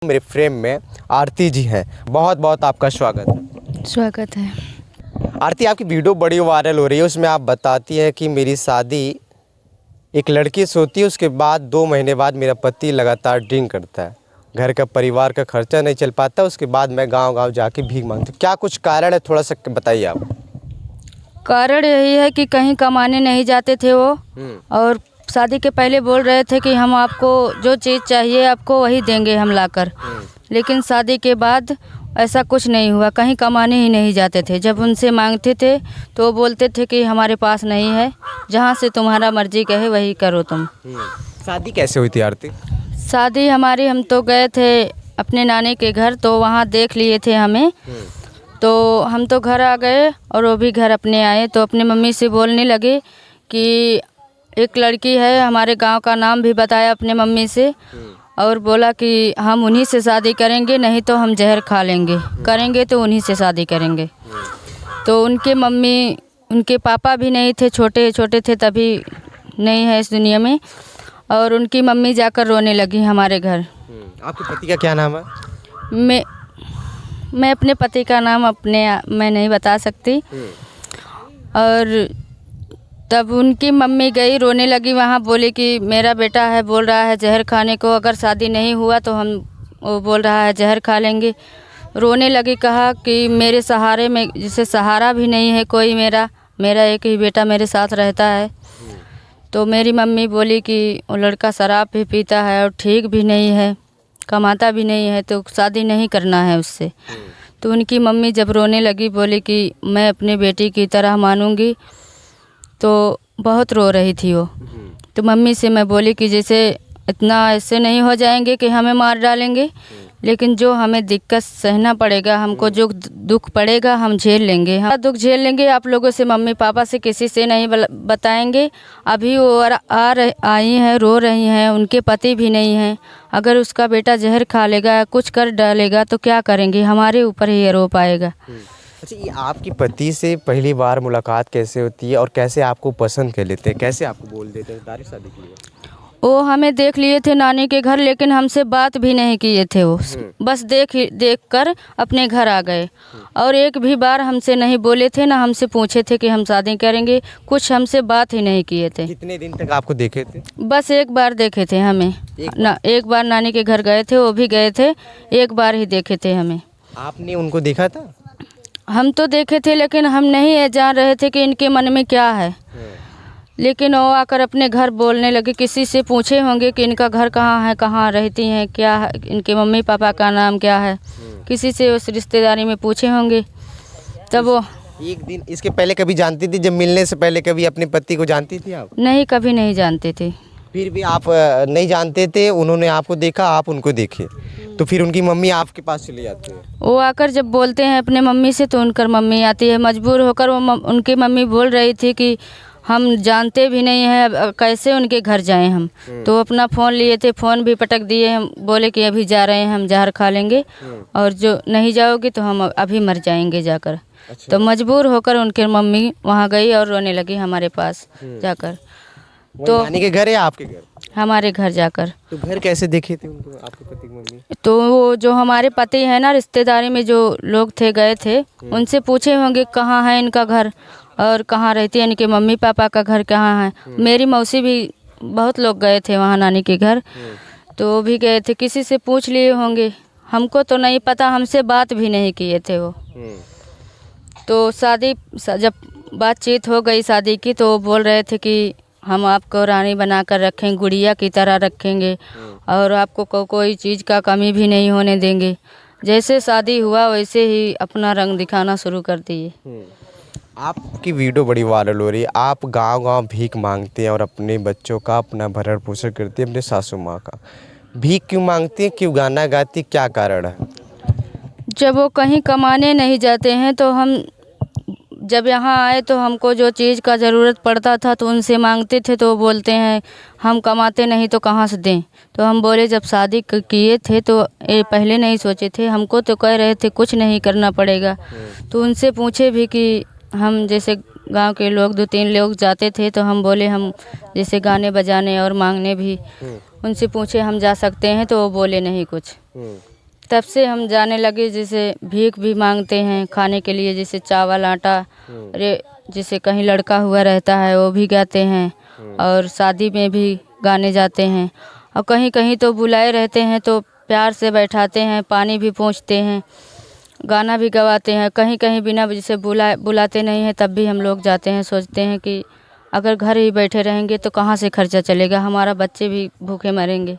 मेरे फ्रेम में आरती जी हैं। बहुत बहुत आपका स्वागत है। स्वागत है। आरती, आपकी वीडियो बड़ी वायरल हो रही है। उसमें आप बताती हैं कि मेरी शादी एक लड़की से होती है, उसके बाद 2 महीने बाद मेरा पति लगातार ड्रिंक करता है, घर का परिवार का खर्चा नहीं चल पाता, उसके बाद मैं गांव-गांव जाके भीख मांगती हूँ। क्या कुछ कारण है, थोड़ा सा बताइए आप। कारण यही है कि कहीं कमाने नहीं जाते थे वो, और शादी के पहले बोल रहे थे कि हम आपको जो चीज़ चाहिए आपको वही देंगे हम लाकर। लेकिन शादी के बाद ऐसा कुछ नहीं हुआ, कहीं कमाने ही नहीं जाते थे। जब उनसे मांगते थे तो वो बोलते थे कि हमारे पास नहीं है, जहाँ से तुम्हारा मर्जी कहे वही करो तुम। शादी कैसे हुई थी आरती? शादी हमारी, हम तो गए थे अपने नानी के घर, तो वहाँ देख लिए थे हमें। तो हम तो घर आ गए और वो भी घर अपने आए, तो अपने मम्मी से बोलने लगे कि एक लड़की है, हमारे गांव का नाम भी बताया अपने मम्मी से, और बोला कि हम उन्हीं से शादी करेंगे, नहीं तो हम जहर खा लेंगे, करेंगे तो उन्हीं से शादी करेंगे। तो उनके मम्मी, उनके पापा भी नहीं थे, छोटे छोटे थे तभी, नहीं है इस दुनिया में, और उनकी मम्मी जाकर रोने लगी हमारे घर। आपके पति का क्या नाम है? मैं अपने पति का नाम मैं नहीं बता सकती। और तब उनकी मम्मी गई, रोने लगी वहाँ, बोली कि मेरा बेटा है, बोल रहा है जहर खाने को, अगर शादी नहीं हुआ तो वो बोल रहा है जहर खा लेंगे। रोने लगी, कहा कि मेरे सहारे में, जिसे सहारा भी नहीं है कोई, मेरा एक ही बेटा मेरे साथ रहता है। तो मेरी मम्मी बोली कि वो लड़का शराब भी पीता है और ठीक भी नहीं है, कमाता भी नहीं है, तो शादी नहीं करना है उससे। तो उनकी मम्मी जब रोने लगी, बोली कि मैं अपने बेटी की तरह मानूंगी। तो बहुत रो रही थी वो। तो मम्मी से मैं बोली कि जैसे इतना ऐसे नहीं हो जाएंगे कि हमें मार डालेंगे, लेकिन जो हमें दिक्कत सहना पड़ेगा, हमको जो दुख पड़ेगा हम झेल लेंगे, हम दुख झेल लेंगे। आप लोगों से, मम्मी पापा से किसी से नहीं बताएंगे। अभी वो आई हैं, रो रही हैं, उनके पति भी नहीं हैं। अगर उसका बेटा जहर खा लेगा, कुछ कर डालेगा तो क्या करेंगे, हमारे ऊपर ही आरोप आएगा। अच्छा, ये आपकी पति से पहली बार मुलाकात कैसे होती है और कैसे आपको पसंद कर लेते हैं, कैसे आपको बोल देते हैं डायरेक्ट शादी के लिए? वो हमें देख लिए थे नानी के घर, लेकिन हमसे बात भी नहीं किए थे वो, बस देख कर अपने घर आ गए। और एक भी बार हमसे नहीं बोले थे, ना हमसे पूछे थे कि हम शादी करेंगे, कुछ हमसे बात ही नहीं किए थे। कितने दिन तक आपको देखे थे? बस एक बार देखे थे हमें, एक बार नानी के घर गए थे, वो भी गए थे, एक बार ही देखे थे हमें। आपने उनको देखा था? हम तो देखे थे, लेकिन हम नहीं जान रहे थे कि इनके मन में क्या है। लेकिन वो आकर अपने घर बोलने लगे, किसी से पूछे होंगे कि इनका घर कहाँ है, कहाँ रहती हैं, क्या है, इनके मम्मी पापा का नाम क्या है, किसी से उस रिश्तेदारी में पूछे होंगे। तब वो एक दिन इसके पहले कभी जानती थी, जब मिलने से पहले कभी अपने पति को जानती थी आप? नहीं, कभी नहीं जानते थे। फिर भी आप नहीं जानते थे, उन्होंने आपको देखा, आप उनको देखे, तो फिर उनकी मम्मी आपके पास चली जाती है? वो आकर जब बोलते हैं अपने मम्मी से, तो उनकर मम्मी आती है मजबूर होकर। वो उनकी मम्मी बोल रही थी कि हम जानते भी नहीं हैं, कैसे उनके घर जाएं हम। तो अपना फ़ोन लिए थे, फ़ोन भी पटक दिए, हम बोले कि अभी जा रहे हैं, हम जहर खा लेंगे, और जो नहीं जाओगे तो हम अभी मर जाएंगे जाकर। अच्छा। तो मजबूर होकर उनके मम्मी वहाँ गई और रोने लगी हमारे पास जाकर। तो नानी के घर या आपके घर? हमारे घर जाकर। तो घर कैसे देखे थे उनको, आपके पति की मम्मी? तो वो जो हमारे पति है ना, रिश्तेदारी में जो लोग थे, गए थे, उनसे पूछे होंगे कहाँ है इनका घर और कहाँ रहती है, इनके मम्मी पापा का घर कहाँ है। मेरी मौसी भी, बहुत लोग गए थे वहाँ नानी के घर, तो वो भी गए थे, किसी से पूछ लिए होंगे, हमको तो नहीं पता, हमसे बात भी नहीं किए थे वो। तो जब बातचीत हो गई शादी की, तो वो बोल रहे थे कि हम आपको रानी बनाकर रखेंगे, गुड़िया की तरह रखेंगे, और आपको कोई चीज़ का कमी भी नहीं होने देंगे। जैसे शादी हुआ वैसे ही अपना रंग दिखाना शुरू कर दिए। आपकी वीडियो बड़ी वायरल हो रही है, आप गांव-गांव भीख मांगते हैं और अपने बच्चों का अपना भरण पोषण करते हैं, अपने सासू माँ का। भीख क्यों मांगते हैं, क्यों गाना गाती, क्या कारण है? जब वो कहीं कमाने नहीं जाते हैं, तो हम जब यहाँ आए तो हमको जो चीज़ का ज़रूरत पड़ता था तो उनसे मांगते थे, तो वो बोलते हैं हम कमाते नहीं तो कहाँ से दें। तो हम बोले जब शादी किए थे तो पहले नहीं सोचे थे, हमको तो कह रहे थे कुछ नहीं करना पड़ेगा। तो उनसे पूछे भी कि हम जैसे गांव के लोग 2-3 लोग जाते थे, तो हम बोले हम जैसे गाने बजाने और मांगने भी उनसे पूछे हम जा सकते हैं, तो वो बोले नहीं कुछ। तब से हम जाने लगे, जैसे भीख भी मांगते हैं खाने के लिए, जैसे चावल आटा रे, जैसे कहीं लड़का हुआ रहता है वो भी गाते हैं, और शादी में भी गाने जाते हैं, और कहीं कहीं तो बुलाए रहते हैं तो प्यार से बैठाते हैं, पानी भी पहुँचते हैं, गाना भी गवाते हैं। कहीं कहीं बिना जैसे बुलाते नहीं हैं तब भी हम लोग जाते हैं, सोचते हैं कि अगर घर ही बैठे रहेंगे तो कहाँ से खर्चा चलेगा, हमारा बच्चे भी भूखे मरेंगे।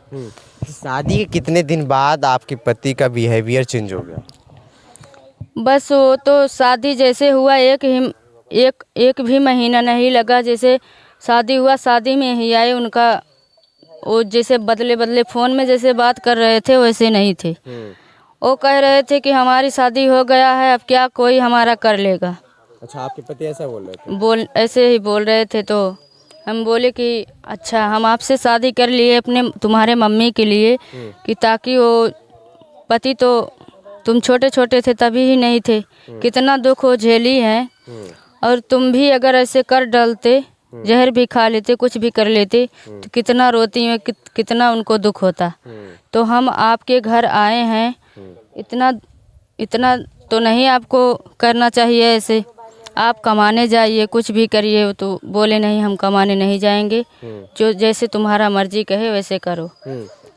शादी के कितने दिन बाद आपके पति का बिहेवियर चेंज हो गया? बस वो तो शादी जैसे हुआ एक भी महीना नहीं लगा, जैसे शादी हुआ शादी में ही आए उनका, वो जैसे बदले बदले फ़ोन में जैसे बात कर रहे थे वैसे नहीं थे। वो कह रहे थे कि हमारी शादी हो गया है, अब क्या कोई हमारा कर लेगा। अच्छा, आपके पति ऐसा बोल रहे थे? ऐसे ही बोल रहे थे। तो हम बोले कि अच्छा, हम आपसे शादी कर लिए अपने तुम्हारे मम्मी के लिए, कि ताकि वो पति तो तुम छोटे छोटे थे तभी ही नहीं थे, कितना दुख हो झेली है, और तुम भी अगर ऐसे कर डालते, जहर भी खा लेते, कुछ भी कर लेते तो कितना रोती हैं, कितना उनको दुख होता। तो हम आपके घर आए हैं, इतना तो नहीं आपको करना चाहिए ऐसे, आप कमाने जाइए, कुछ भी करिए। तो बोले नहीं, हम कमाने नहीं जाएंगे, जो जैसे तुम्हारा मर्जी कहे वैसे करो।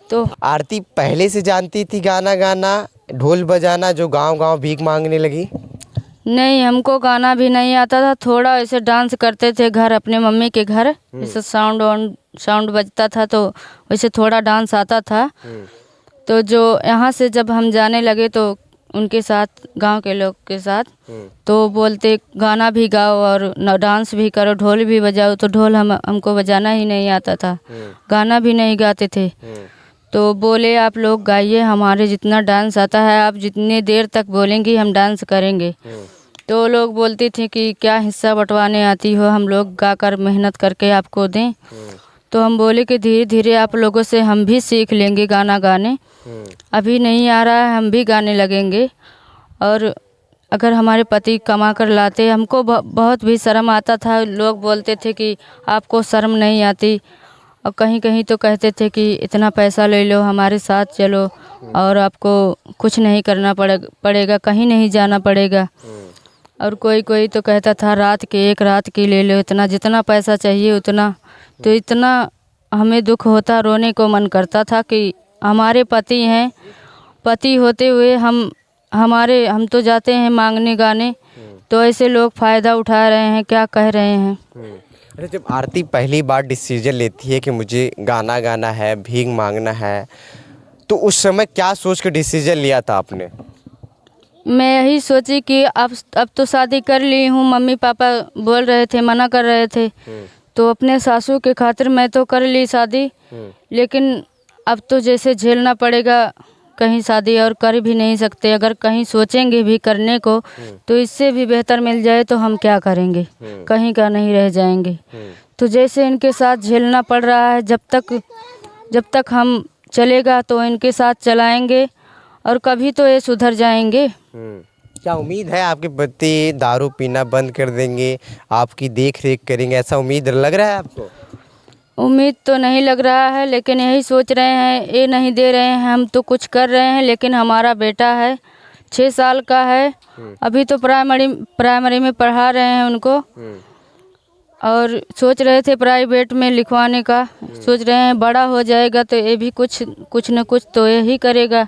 तो आरती पहले से जानती थी गाना गाना, ढोल बजाना, जो गांव गांव भीख मांगने लगी? नहीं, हमको गाना भी नहीं आता था, थोड़ा ऐसे डांस करते थे घर, अपने मम्मी के घर, जैसे साउंड बजता था तो वैसे थोड़ा डांस आता था। तो जो यहाँ से जब हम जाने लगे तो उनके साथ, गांव के लोग के साथ, तो बोलते गाना भी गाओ और डांस भी करो, ढोल भी बजाओ। तो ढोल हमको बजाना ही नहीं आता था, गाना भी नहीं गाते थे। तो बोले आप लोग गाइए, हमारे जितना डांस आता है, आप जितने देर तक बोलेंगी हम डांस करेंगे। तो लोग बोलती थी कि क्या हिस्सा बंटवाने आती हो, हम लोग गाकर मेहनत करके आपको दें। तो हम बोले कि धीरे धीरे आप लोगों से हम भी सीख लेंगे गाना गाने, अभी नहीं आ रहा है, हम भी गाने लगेंगे। और अगर हमारे पति कमा कर लाते, हमको बहुत भी शर्म आता था, लोग बोलते थे कि आपको शर्म नहीं आती, और कहीं कहीं तो कहते थे कि इतना पैसा ले लो, हमारे साथ चलो, और आपको कुछ नहीं करना पड़ेगा, कहीं नहीं जाना पड़ेगा। और कोई तो कहता था एक रात की ले लो, इतना जितना पैसा चाहिए उतना। तो इतना हमें दुख होता, रोने को मन करता था कि हमारे पति हैं, पति होते हुए हम तो जाते हैं मांगने गाने, तो ऐसे लोग फ़ायदा उठा रहे हैं, क्या कह रहे हैं। अरे, जब आरती पहली बार डिसीजन लेती है कि मुझे गाना गाना है, भीख मांगना है, तो उस समय क्या सोच के डिसीजन लिया था आपने? मैं यही सोची कि अब तो शादी कर ली हूँ, मम्मी पापा बोल रहे थे, मना कर रहे थे, तो अपने सासू के खातिर मैं तो कर ली शादी, लेकिन अब तो जैसे झेलना पड़ेगा, कहीं शादी और कर भी नहीं सकते। अगर कहीं सोचेंगे भी करने को तो इससे भी बेहतर मिल जाए तो हम क्या करेंगे, कहीं का नहीं रह जाएंगे। तो जैसे इनके साथ झेलना पड़ रहा है, जब तक हम चलेगा तो इनके साथ चलाएंगे, और कभी तो ये सुधर जाएंगे। क्या उम्मीद है आपके पति दारू पीना बंद कर देंगे, आपकी देख रेख करेंगे, ऐसा उम्मीद लग रहा है आपको? उम्मीद तो नहीं लग रहा है, लेकिन यही सोच रहे हैं, ये नहीं दे रहे हैं, हम तो कुछ कर रहे हैं, लेकिन हमारा बेटा है 6 साल का है, अभी तो प्राइमरी में पढ़ा रहे हैं उनको, और सोच रहे थे प्राइवेट में लिखवाने का, सोच रहे हैं बड़ा हो जाएगा तो ये भी कुछ न कुछ तो यही करेगा।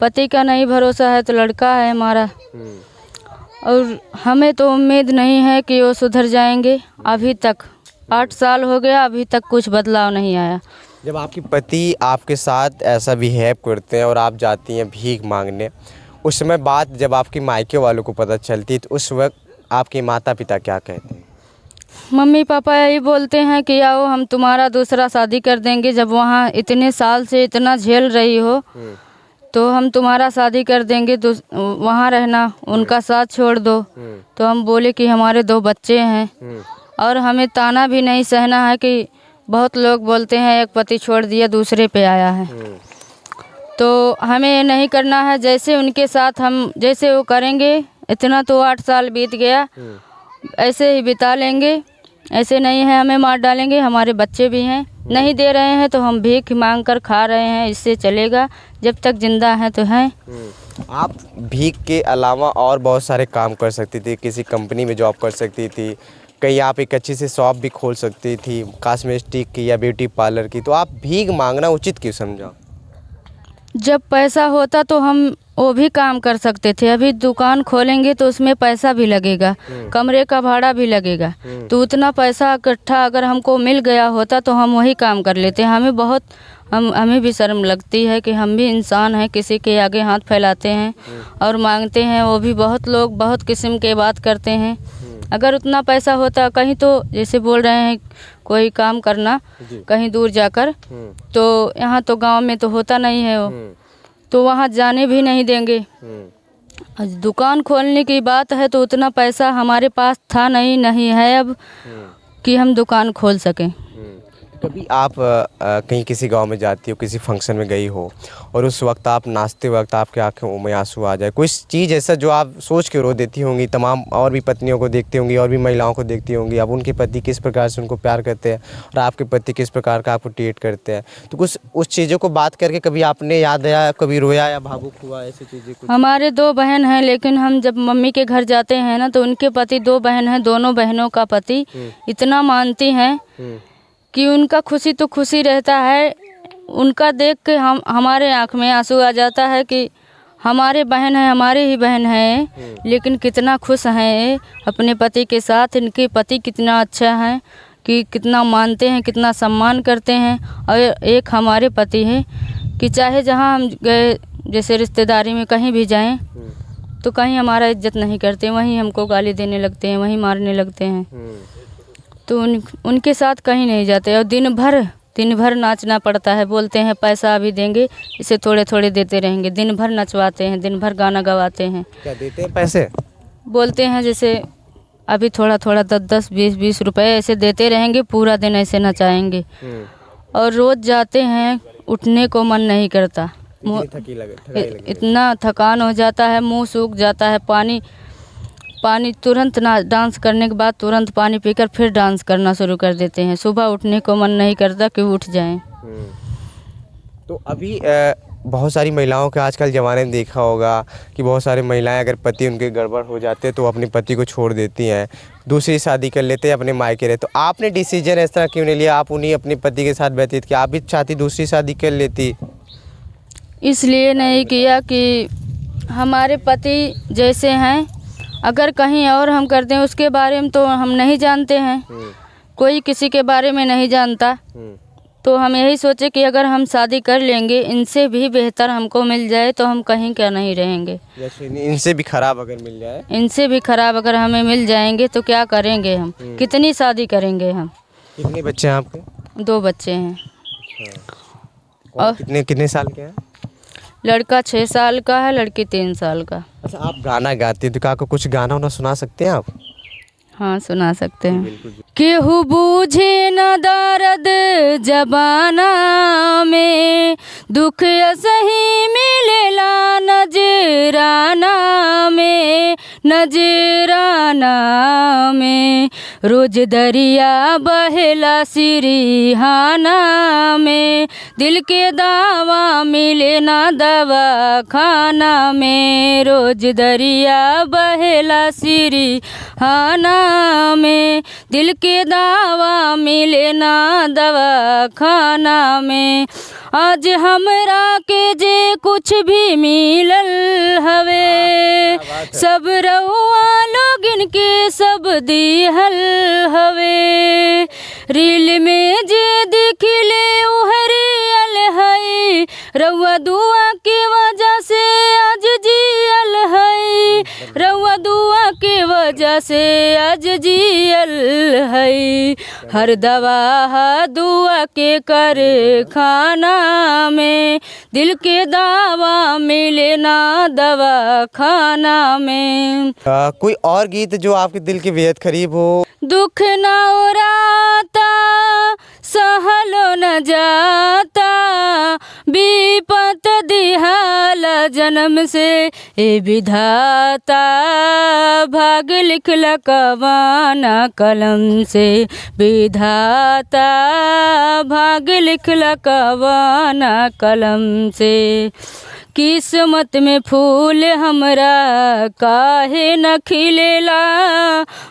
पति का नहीं भरोसा है तो लड़का है हमारा, और हमें तो उम्मीद नहीं है कि वो सुधर जाएंगे। अभी तक 8 साल हो गया, अभी तक कुछ बदलाव नहीं आया। जब आपके पति आपके साथ ऐसा बिहेव करते हैं और आप जाती हैं भीख मांगने, उस समय बात जब आपके मायके वालों को पता चलती तो उस वक्त आपके माता पिता क्या कहते हैं? मम्मी पापा यही बोलते हैं कि आओ हम तुम्हारा दूसरा शादी कर देंगे, जब वहाँ इतने साल से इतना झेल रही हो तो हम तुम्हारा शादी कर देंगे, वहाँ रहना, उनका साथ छोड़ दो। तो हम बोले कि हमारे 2 बच्चे हैं, और हमें ताना भी नहीं सहना है कि बहुत लोग बोलते हैं एक पति छोड़ दिया दूसरे पे आया है, तो हमें ये नहीं करना है। जैसे उनके साथ हम जैसे वो करेंगे, इतना तो 8 साल बीत गया, ऐसे ही बिता लेंगे, ऐसे नहीं है हमें मार डालेंगे। हमारे बच्चे भी हैं, नहीं दे रहे हैं तो हम भीख मांग कर खा रहे हैं, इससे चलेगा। जब तक जिंदा हैं तो हैं। आप भीख के अलावा और बहुत सारे काम कर सकती थी, किसी कंपनी में जॉब कर सकती थी, कहीं आप एक अच्छी सी शॉप भी खोल सकती थी कॉस्मेटिक की या ब्यूटी पार्लर की, तो आप भीख मांगना उचित क्यों समझा? जब पैसा होता तो हम वो भी काम कर सकते थे। अभी दुकान खोलेंगे तो उसमें पैसा भी लगेगा, कमरे का भाड़ा भी लगेगा, तो उतना पैसा इकट्ठा अगर हमको मिल गया होता तो हम वही काम कर लेते। हमें भी शर्म लगती है कि हम भी इंसान हैं, किसी के आगे हाथ फैलाते हैं और मांगते हैं। वो भी बहुत लोग बहुत किस्म के बात करते हैं। अगर उतना पैसा होता कहीं, तो जैसे बोल रहे हैं कोई काम करना कहीं दूर जाकर, तो यहाँ तो गांव में तो होता नहीं है वो, तो वहाँ जाने भी नहीं देंगे। दुकान खोलने की बात है तो उतना पैसा हमारे पास था नहीं है अब कि हम दुकान खोल सकें। कभी आप कहीं किसी गांव में जाती हो, किसी फंक्शन में गई हो और उस वक्त आप नाचते वक्त आपके आंखों में आंसू आ जाए, कोई चीज़ ऐसा जो आप सोच के रो देती होंगी? तमाम और भी पत्नियों को देखती होंगी और भी महिलाओं को देखती होंगी, अब उनके पति किस प्रकार से उनको प्यार करते हैं और आपके पति किस प्रकार का आपको ट्रीट करते हैं, तो कुछ उस चीज़ों को बात करके कभी आपने याद आया, कभी रोया या भावुक हुआ, ऐसी चीज़ें कुछ? हमारे 2 बहन हैं, लेकिन हम जब मम्मी के घर जाते हैं ना तो उनके पति 2 बहन हैं, दोनों बहनों का पति इतना मानती हैं कि उनका खुशी तो खुशी रहता है। उनका देख के हमारे आँख में आंसू आ जाता है कि हमारे बहन है, हमारे ही बहन है, लेकिन कितना खुश हैं अपने पति के साथ। इनके पति कितना अच्छा है कि कितना मानते हैं, कितना सम्मान करते हैं। और एक हमारे पति है कि चाहे जहाँ हम गए, जैसे रिश्तेदारी में कहीं भी जाएं तो कहीं हमारा इज्जत नहीं करते, वहीं हमको गाली देने लगते हैं, वहीं मारने लगते हैं। तो उनके साथ कहीं नहीं जाते और दिन भर नाचना पड़ता है। बोलते हैं पैसा अभी देंगे, इसे थोड़े थोड़े देते रहेंगे। दिन भर नचवाते हैं, दिन भर गाना गवाते हैं। क्या देते हैं पैसे? बोलते हैं जैसे अभी थोड़ा थोड़ा 10-10, 20-20 रुपए ऐसे देते रहेंगे, पूरा दिन ऐसे नचाएंगे। और रोज़ जाते हैं, उठने को मन नहीं करता, इतना थकान हो जाता है, मुँह सूख जाता है। पानी तुरंत डांस करने के बाद तुरंत पानी पीकर फिर डांस करना शुरू कर देते हैं। सुबह उठने को मन नहीं करता कि उठ जाएं। तो अभी बहुत सारी महिलाओं के आजकल ज़माने में देखा होगा कि बहुत सारी महिलाएं अगर पति उनके गड़बड़ हो जाते तो अपने पति को छोड़ देती हैं, दूसरी शादी कर लेते हैं, अपने मायके रहते। तो आपने डिसीजन इस तरह क्यों नहीं लिया? आप उन्हीं अपने पति के साथ व्यतीत किया, आप भी चाहती दूसरी शादी कर लेती? इसलिए नहीं किया कि हमारे पति जैसे हैं, अगर कहीं और हम करते हैं उसके बारे में तो हम नहीं जानते हैं, कोई किसी के बारे में नहीं जानता। तो हम यही सोचे कि अगर हम शादी कर लेंगे, इनसे भी बेहतर हमको मिल जाए तो हम कहीं क्या नहीं रहेंगे। इनसे भी खराब अगर मिल जाए, इनसे भी खराब अगर हमें मिल जाएंगे तो क्या करेंगे हम? कितनी शादी करेंगे हम? कितने बच्चे हैं आपके? 2 बच्चे हैं। और कितने साल के हैं? लड़का 6 साल का है, लड़की 3 साल का। अच्छा, आप गाना गाती हैं तो क्या कुछ गाना सुना सकते हैं आप? हाँ, सुना सकते हैं। केहू बूझे न दर्द जबाना में, दुख सही मिलेला नजराना में, नजराना में। रोज दरिया बहेला सिरिहाना में, दिल के दावा मिले ना दवा खाना में। रोज दरिया बहेला सिरिहाना में, दिल के दावा मिले ना दवा खाना में। आज हमरा के जे कुछ भी मिलल हवे, सब रउआ लोगन के सब दिहल हवे। रील में जे दिखले उहरियल है, रउआ दुआ के वजह से आज जियल है, रउआ दुआ के वजह से आज जियल है। हर दवा दुआ के कर खाना में, दिल के दावा मिले ना दवा खाना में। कोई और गीत जो आपके दिल के बेहद करीब हो? दुख ना उराता, सहलो न जाता, विपत दिहाल जन्म से ए विधाता। भाग लिखला कवाना कलम से, विधाता भाग लिखला कवाना कलम से। किस्मत में फूल हमरा काहे न खिलेला,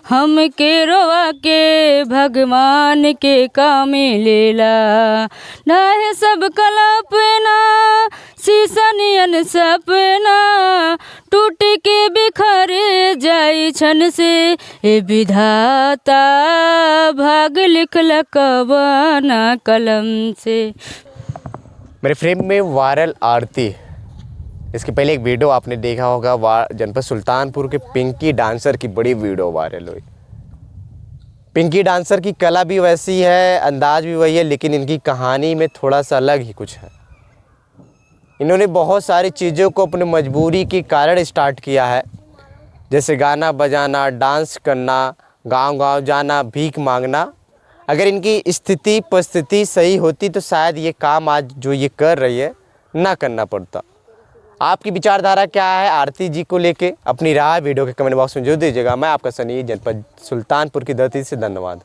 हमके रोवा के भगवान के का मिलेला। नाहे सब कल्पना शीशनियन सपना, टूट के बिखर जाई छन से। ए विधाता भाग लिखला कवाना कलम से। मेरे फ्रेम में वायरल आरती, इसके पहले एक वीडियो आपने देखा होगा, जनपद सुल्तानपुर के पिंकी डांसर की बड़ी वीडियो वायरल हुई। पिंकी डांसर की कला भी वैसी है, अंदाज भी वही है, लेकिन इनकी कहानी में थोड़ा सा अलग ही कुछ है। इन्होंने बहुत सारी चीज़ों को अपनी मजबूरी के कारण स्टार्ट किया है, जैसे गाना बजाना, डांस करना, गांव-गांव जाना, भीख मांगना। अगर इनकी स्थिति परिस्थिति सही होती तो शायद ये काम आज जो ये कर रही है ना करना पड़ता। आपकी विचारधारा क्या है आरती जी को लेके? अपनी राय वीडियो के कमेंट बॉक्स में जरूर दीजिएगा। मैं आपका सनी, जनपद सुल्तानपुर की धरती से। धन्यवाद।